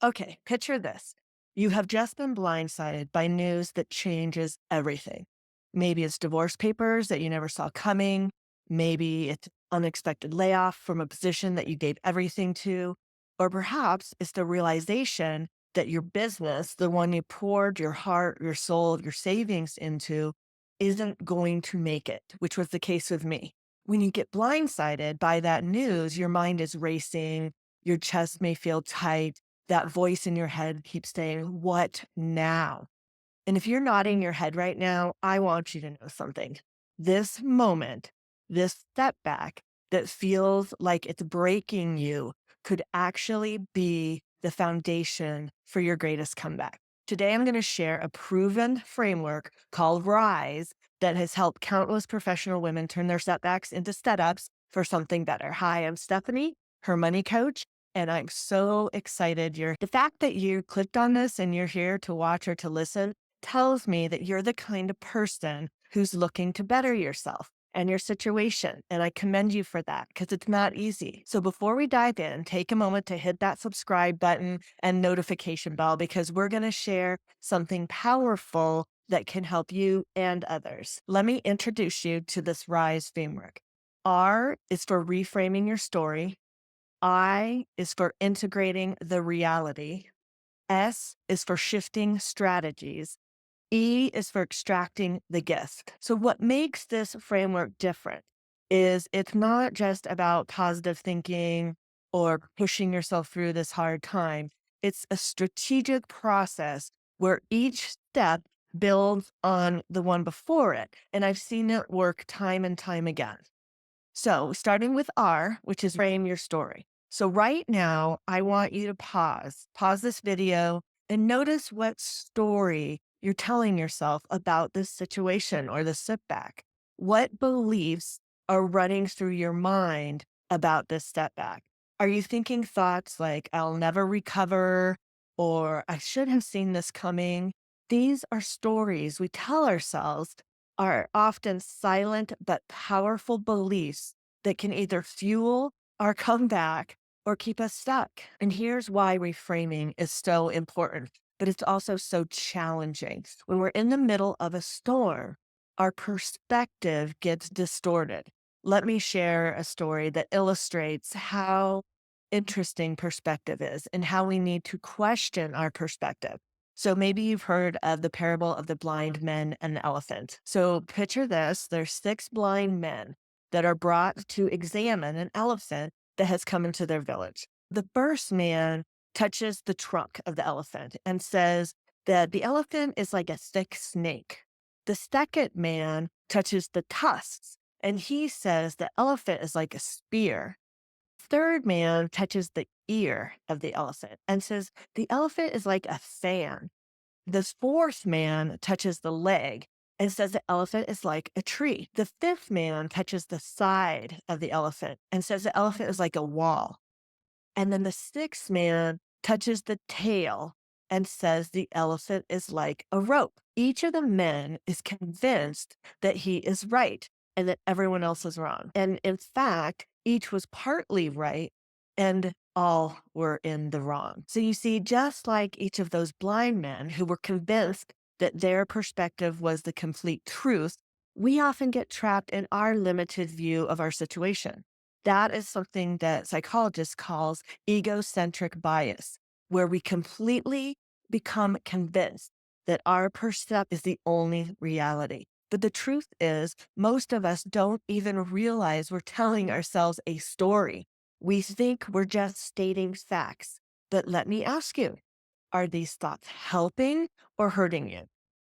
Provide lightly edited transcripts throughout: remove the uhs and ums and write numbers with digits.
Okay, picture this. You have just been blindsided by news that changes everything. Maybe it's divorce papers that you never saw coming. Maybe it's unexpected layoff from a position that you gave everything to. Or perhaps it's the realization that your business, the one you poured your heart, your soul, your savings into, isn't going to make it, which was the case with me. When you get blindsided by that news, your mind is racing, your chest may feel tight, that voice in your head keeps saying, "What now?" And if you're nodding your head right now, I want you to know something. This moment, this setback that feels like it's breaking you could actually be the foundation for your greatest comeback. Today, I'm going to share a proven framework called RISE that has helped countless professional women turn their setbacks into setups for something better. Hi, I'm Stephanie, her money coach, and I'm so excited the fact that you clicked on this and you're here to watch or to listen tells me that you're the kind of person who's looking to better yourself and your situation. And I commend you for that because it's not easy. So before we dive in, take a moment to hit that subscribe button and notification bell because we're going to share something powerful that can help you and others. Let me introduce you to this RISE framework. R is for reframing your story. I is for integrating the reality. S is for shifting strategies. E is for extracting the gift. So, what makes this framework different is it's not just about positive thinking or pushing yourself through this hard time. It's a strategic process where each step builds on the one before it. And I've seen it work time and time again. So, starting with R, which is frame your story. So, right now, I want you to pause this video and notice what story you're telling yourself about this situation or the setback. What beliefs are running through your mind about this setback? Are you thinking thoughts like, I'll never recover, or I should have seen this coming? These are stories we tell ourselves are often silent but powerful beliefs that can either fuel our comeback or keep us stuck. And here's why reframing is so important, but it's also so challenging. When we're in the middle of a storm, our perspective gets distorted. Let me share a story that illustrates how interesting perspective is and how we need to question our perspective. So maybe you've heard of the parable of the blind men and the elephant. So picture this, there's six blind men that are brought to examine an elephant that has come into their village. The first man touches the trunk of the elephant and says that the elephant is like a thick snake. The second man touches the tusks and he says the elephant is like a spear. Third man touches the ear of the elephant and says the elephant is like a fan. This fourth man touches the leg and says the elephant is like a tree. The fifth man touches the side of the elephant and says the elephant is like a wall. And then the sixth man touches the tail and says the elephant is like a rope. Each of the men is convinced that he is right and that everyone else is wrong. And in fact, each was partly right and all were in the wrong. So you see, just like each of those blind men who were convinced that their perspective was the complete truth, we often get trapped in our limited view of our situation. That is something that psychologists calls egocentric bias, where we completely become convinced that our percept is the only reality. But the truth is, most of us don't even realize we're telling ourselves a story. We think we're just stating facts. But let me ask you, are these thoughts helping or hurting you?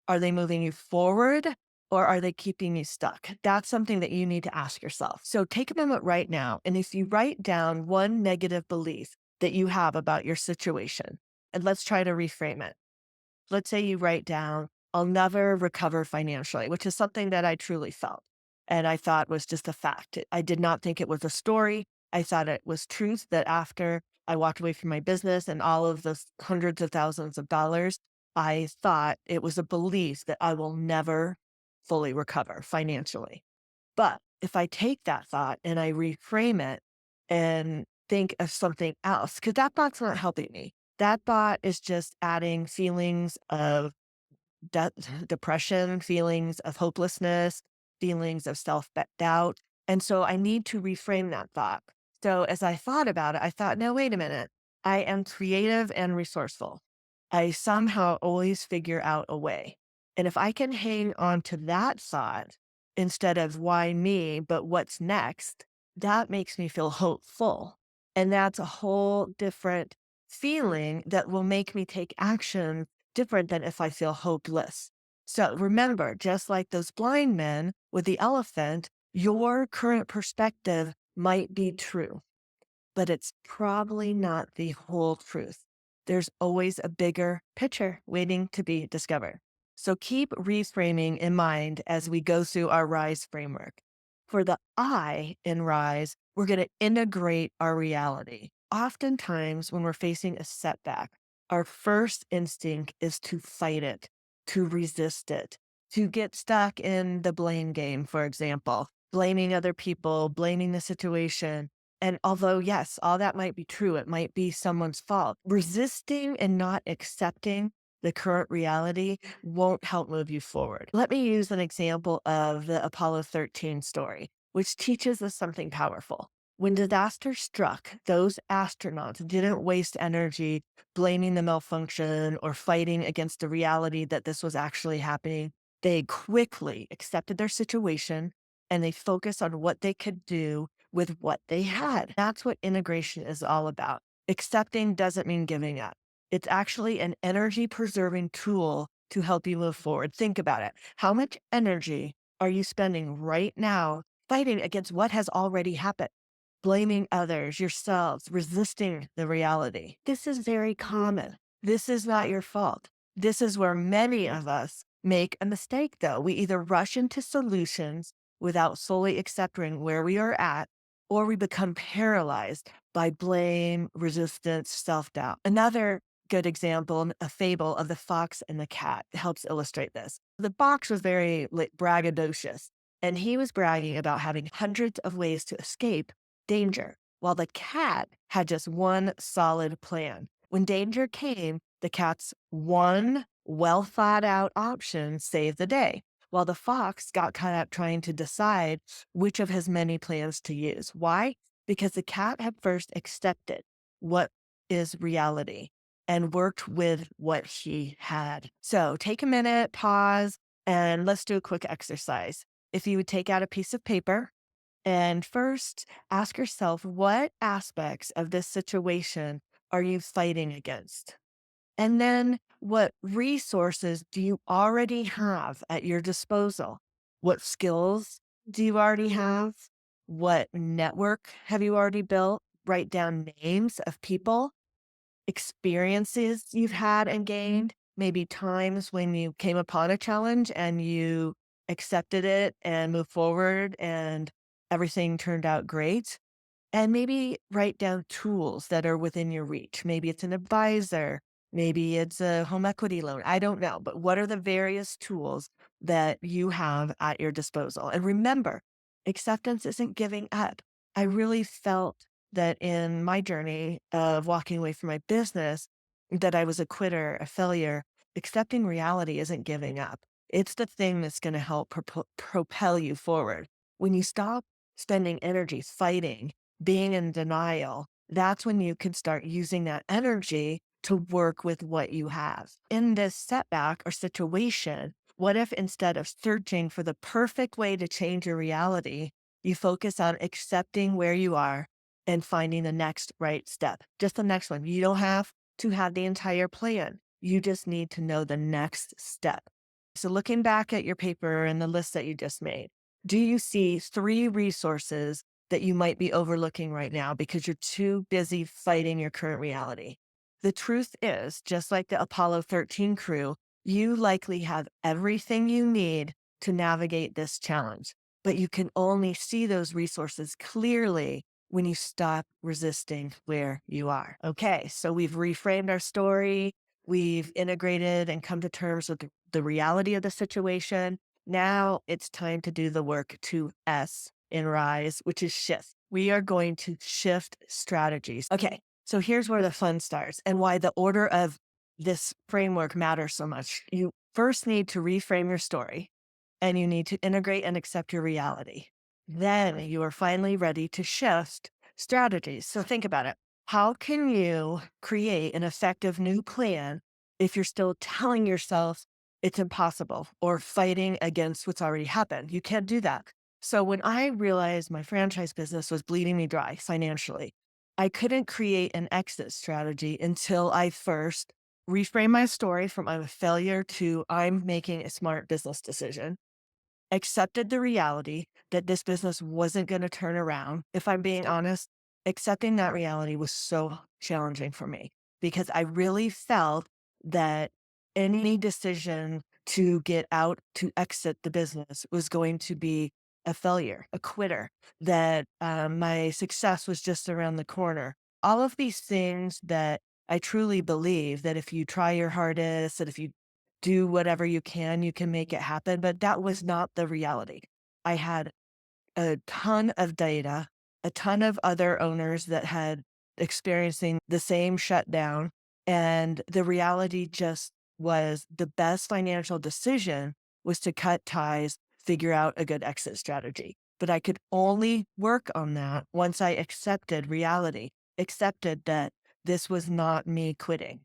Are they moving you forward or are they keeping you stuck? That's something that you need to ask yourself. So take a moment right now. And if you write down one negative belief that you have about your situation, and let's try to reframe it. Let's say you write down, I'll never recover financially, which is something that I truly felt. And I thought was just a fact. I did not think it was a story. I thought it was truth that after I walked away from my business and all of the hundreds of thousands of dollars, I thought it was a belief that I will never fully recover financially. But if I take that thought and I reframe it and think of something else, because that thought's not helping me. That thought is just adding feelings of de- depression, feelings of hopelessness, feelings of self doubt. And so I need to reframe that thought. So as I thought about it, I thought, no, wait a minute. I am creative and resourceful. I somehow always figure out a way. And if I can hang on to that thought instead of why me, but what's next, that makes me feel hopeful. And that's a whole different feeling that will make me take action different than if I feel hopeless. So remember, just like those blind men with the elephant, your current perspective might be true, but it's probably not the whole truth. There's always a bigger picture waiting to be discovered. So keep reframing in mind as we go through our RISE framework. For the I in RISE, we're going to integrate our reality. Oftentimes, when we're facing a setback, our first instinct is to fight it, to resist it, to get stuck in the blame game, for example, blaming other people, blaming the situation. And although, yes, all that might be true, it might be someone's fault. Resisting and not accepting the current reality won't help move you forward. Let me use an example of the Apollo 13 story, which teaches us something powerful. When disaster struck, those astronauts didn't waste energy blaming the malfunction or fighting against the reality that this was actually happening. They quickly accepted their situation and they focused on what they could do with what they had. That's what integration is all about. Accepting doesn't mean giving up. It's actually an energy preserving tool to help you move forward. Think about it. How much energy are you spending right now fighting against what has already happened? Blaming others, yourselves, resisting the reality. This is very common. This is not your fault. This is where many of us make a mistake, though. We either rush into solutions without fully accepting where we are at, or we become paralyzed by blame, resistance, self doubt. Another good example, a fable of the fox and the cat helps illustrate this. The fox was very braggadocious, and he was bragging about having hundreds of ways to escape danger, while the cat had just one solid plan. When danger came, the cat's one well thought out option saved the day, while the fox got caught up trying to decide which of his many plans to use. Why? Because the cat had first accepted what is reality and worked with what he had. So take a minute, pause, and let's do a quick exercise. If you would take out a piece of paper and first ask yourself, what aspects of this situation are you fighting against? And then what resources do you already have at your disposal? What skills do you already have? What network have you already built? Write down names of people, experiences you've had and gained, maybe times when you came upon a challenge and you accepted it and moved forward and everything turned out great. And maybe write down tools that are within your reach. Maybe it's an advisor, maybe it's a home equity loan. I don't know. But what are the various tools that you have at your disposal? And remember, acceptance isn't giving up. I really felt that in my journey of walking away from my business, that I was a quitter, a failure. Accepting reality isn't giving up. It's the thing that's going to help propel you forward. When you stop spending energy fighting, being in denial, that's when you can start using that energy to work with what you have. In this setback or situation, what if instead of searching for the perfect way to change your reality, you focus on accepting where you are and finding the next right step? Just the next one. You don't have to have the entire plan. You just need to know the next step. So looking back at your paper and the list that you just made, do you see 3 resources that you might be overlooking right now because you're too busy fighting your current reality? The truth is, just like the Apollo 13 crew, you likely have everything you need to navigate this challenge, but you can only see those resources clearly when you stop resisting where you are. Okay, so we've reframed our story. We've integrated and come to terms with the reality of the situation. Now it's time to do the work to S in RISE, which is shift. We are going to shift strategies. Okay, So here's where the fun starts and why the order of this framework matters so much. You first need to reframe your story and you need to integrate and accept your reality. Then you are finally ready to shift strategies. So think about it. How can you create an effective new plan if you're still telling yourself it's impossible or fighting against what's already happened? You can't do that. So when I realized my franchise business was bleeding me dry financially, I couldn't create an exit strategy until I first reframe my story from I'm a failure to I'm making a smart business decision, accepted the reality that this business wasn't going to turn around. If I'm being honest, accepting that reality was so challenging for me because I really felt that any decision to get out, to exit the business was going to be a failure, a quitter, that my success was just around the corner. All of these things that I truly believe that if you try your hardest, that if you do whatever you can make it happen, but that was not the reality. I had a ton of data, a ton of other owners that had experiencing the same shutdown, and the reality just was the best financial decision was to cut ties, figure out a good exit strategy. But I could only work on that once I accepted reality, accepted that this was not me quitting.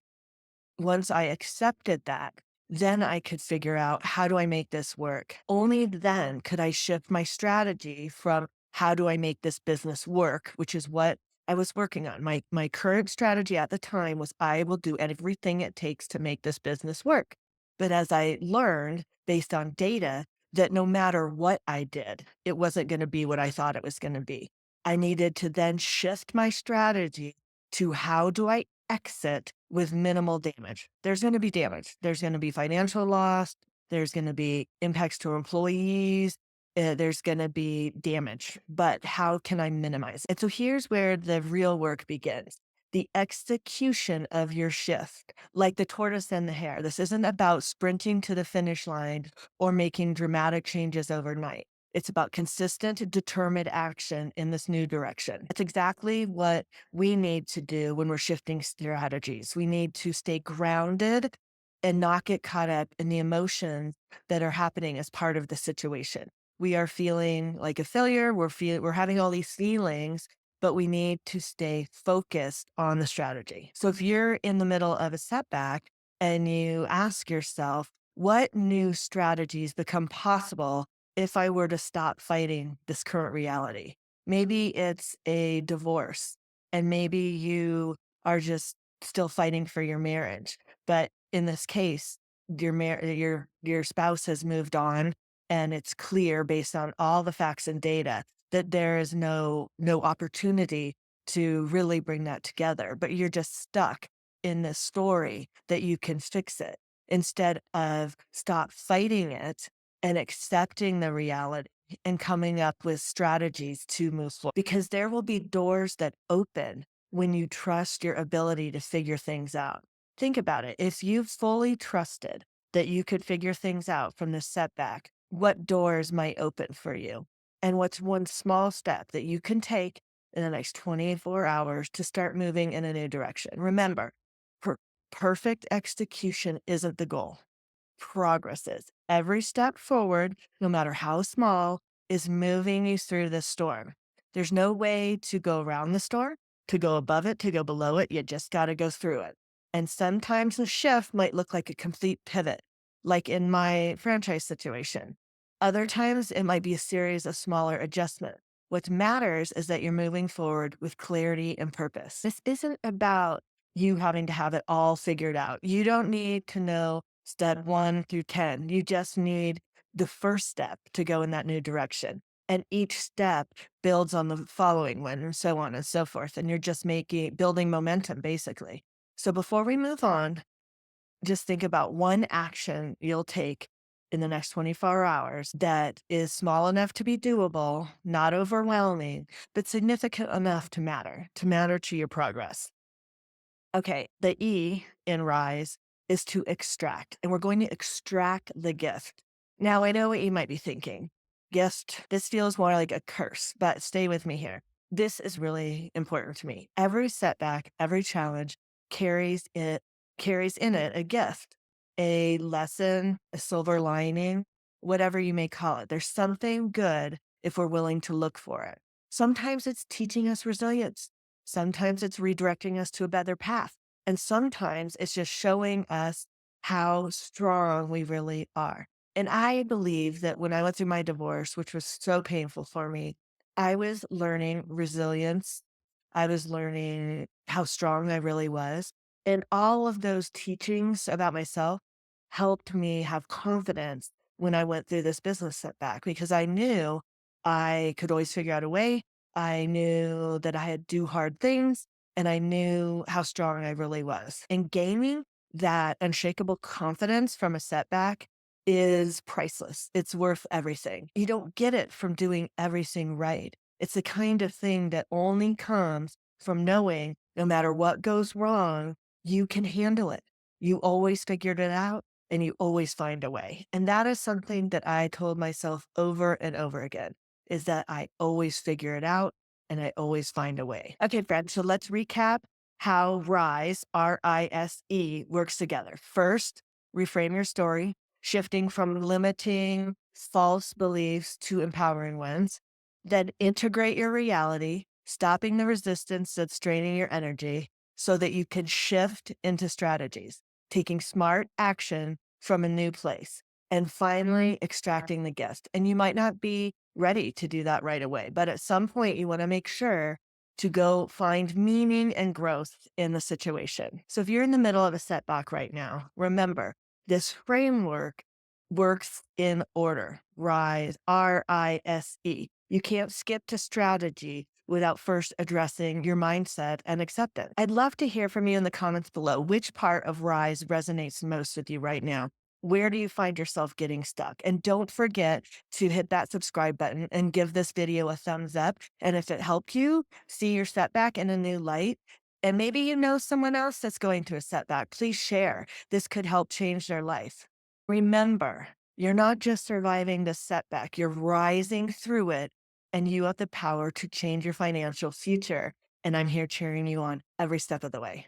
Once I accepted that, then I could figure out how do I make this work? Only then could I shift my strategy from how do I make this business work, which is what I was working on. My current strategy at the time was I will do everything it takes to make this business work. But as I learned based on data that no matter what I did, it wasn't going to be what I thought it was going to be. I needed to then shift my strategy to how do I exit with minimal damage. There's going to be damage. There's going to be financial loss. There's going to be impacts to employees. There's going to be damage, but how can I minimize? And so here's where the real work begins. The execution of your shift, like the tortoise and the hare. This isn't about sprinting to the finish line or making dramatic changes overnight. It's about consistent, determined action in this new direction. It's exactly what we need to do when we're shifting strategies. We need to stay grounded and not get caught up in the emotions that are happening as part of the situation. We are feeling like a failure. We're having all these feelings, but we need to stay focused on the strategy. So if you're in the middle of a setback and you ask yourself, what new strategies become possible if I were to stop fighting this current reality? Maybe it's a divorce and maybe you are just still fighting for your marriage. But in this case, your spouse has moved on and it's clear based on all the facts and data that there is no opportunity to really bring that together, but you're just stuck in this story that you can fix it instead of stop fighting it and accepting the reality and coming up with strategies to move forward. Because there will be doors that open when you trust your ability to figure things out. Think about it. If you fully trusted that you could figure things out from this setback, what doors might open for you? And what's one small step that you can take in the next 24 hours to start moving in a new direction? Remember, per- perfect execution isn't the goal. Progress is. Every step forward, no matter how small, is moving you through the storm. There's no way to go around the storm, to go above it, to go below it. You just got to go through it. And sometimes the shift might look like a complete pivot, like in my franchise situation. Other times it might be a series of smaller adjustments. What matters is that you're moving forward with clarity and purpose. This isn't about you having to have it all figured out. You don't need to know step 1 through 10. You just need the first step to go in that new direction. And each step builds on the following one, and so on and so forth. And you're just building momentum, basically. So before we move on, just think about one action you'll take in the next 24 hours that is small enough to be doable, not overwhelming, but significant enough to matter to your progress. Okay, the E in rise is to extract, and we're going to extract the gift. Now, I know what you might be thinking. Gift, this feels more like a curse, but stay with me here. This is really important to me. Every setback, every challenge carries it carries in it a gift, a lesson, a silver lining, whatever you may call it. There's something good if we're willing to look for it. Sometimes it's teaching us resilience. Sometimes it's redirecting us to a better path. And sometimes it's just showing us how strong we really are. And I believe that when I went through my divorce, which was so painful for me, I was learning resilience. I was learning how strong I really was. And all of those teachings about myself helped me have confidence when I went through this business setback because I knew I could always figure out a way. I knew that I had to do hard things and I knew how strong I really was. And gaining that unshakable confidence from a setback is priceless. It's worth everything. You don't get it from doing everything right. It's the kind of thing that only comes from knowing no matter what goes wrong, you can handle it. You always figured it out and you always find a way. And that is something that I told myself over and over again is that I always figure it out and I always find a way. Okay, friends, so let's recap how RISE, RISE, works together. First, reframe your story, shifting from limiting false beliefs to empowering ones. Then integrate your reality, stopping the resistance that's draining your energy so that you can shift into strategies, taking smart action from a new place, and finally extracting the gift. And you might not be ready to do that right away, but at some point you want to make sure to go find meaning and growth in the situation. So if you're in the middle of a setback right now, remember this framework works in order. RISE, RISE. You can't skip to strategy without first addressing your mindset and acceptance. I'd love to hear from you in the comments below. Which part of RISE resonates most with you right now? Where do you find yourself getting stuck? And don't forget to hit that subscribe button and give this video a thumbs up. And if it helped you see your setback in a new light, and maybe you know someone else that's going through a setback, please share. This could help change their life. Remember, you're not just surviving the setback, you're rising through it, and you have the power to change your financial future. And I'm here cheering you on every step of the way.